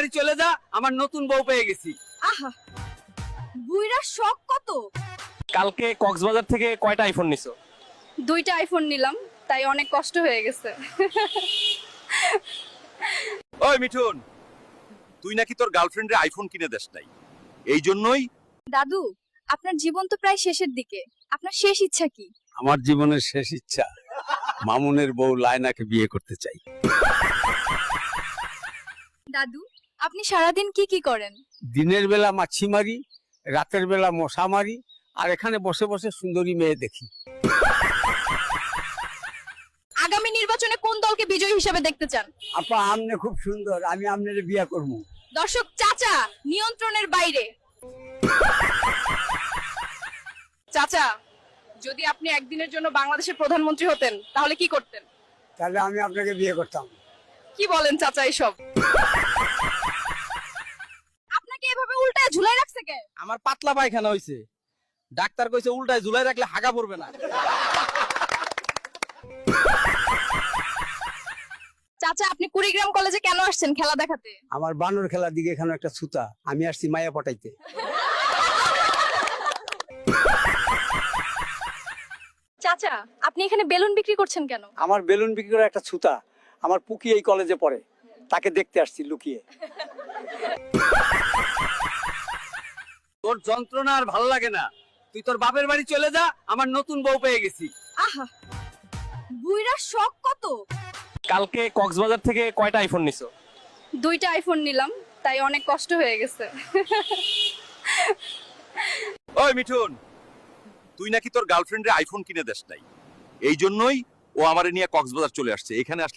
বাড়ি চলে যা, আমার নতুন বউ পেয়ে গেছি। আহা, বুইড়ার শখ কত। কালকে কক্সবাজার থেকে কয়টা আইফোন নিছো? 2টা আইফোন নিলাম, তাই অনেক কষ্ট হয়ে গেছে। ওই মিঠুন, তুই নাকি তোর গার্লফ্রেন্ডের আইফোন কিনে দেস নাই, এই জন্যই দাদু, আপনার জীবন তো প্রায় শেষের দিকে, আপনার শেষ ইচ্ছা কি? আমার জীবনের শেষ ইচ্ছা মামুনের বউ লায়নাকে বিয়ে করতে চাই। দাদু, আপনি সারাদিন কি কি করেন? দিনের বেলা মাছি মারি, রাতের বেলা মশা মারি, আর এখানে বসে বসে সুন্দরী মেয়ে দেখি। আগামী নির্বাচনে কোন দলকে বিজয়ী হিসেবে দেখতে চান? আপা আমনে খুব সুন্দর, আমি আমনের বিয়ে করবো। দর্শক চাচা নিয়ন্ত্রণের বাইরে। চাচা, যদি আপনি একদিনের জন্য বাংলাদেশের প্রধানমন্ত্রী হতেন তাহলে কি করতেন? তাহলে আমি আপনাকে বিয়ে করতাম। কি বলেন চাচা এসব? আপনাকে এভাবে উল্টায় ঝুলাই রাখছে কে? আমার পাতলা পায়খানা হইছে, ডাক্তার কইছে উল্টায় ঝুলাই রাখলে হাগা পড়বে না। চাচা, আপনি কুড়িগ্রাম কলেজে কেন আসছেন খেলা দেখাতে? আমার বানর খেলার দিকে এখানে একটা ছুতা, আমি আসছি মায়া পটাইতে। চাচা, আপনি এখানে বেলুন বিক্রি করছেন কেন? আমার বেলুন বিক্রি করা একটা ছুতা, আমার পুকি এই কলেজে পড়ে, তাকে দেখতে আসছি লুকিয়ে। তোর যন্ত্রণা আর ভালো লাগে না, তুই তোর বাপের বাড়ি চলে যা, আমার নতুন বউ পেয়ে গেছি। আহা, বুইড়ার শখ কত। কালকে কক্সবাজার থেকে কয়টা আইফোন নিছো? 2টা আইফোন নিলাম, তাই অনেক কষ্ট হয়ে গেছে। ওই মিঠুন, তুই নাকি তোর গার্লফ্রেন্ডের আইফোন কিনে দেস নাই, এই জন্যই ও আমারে নিয়ে কক্সবাজার চলে আসছে। এখানে আসলে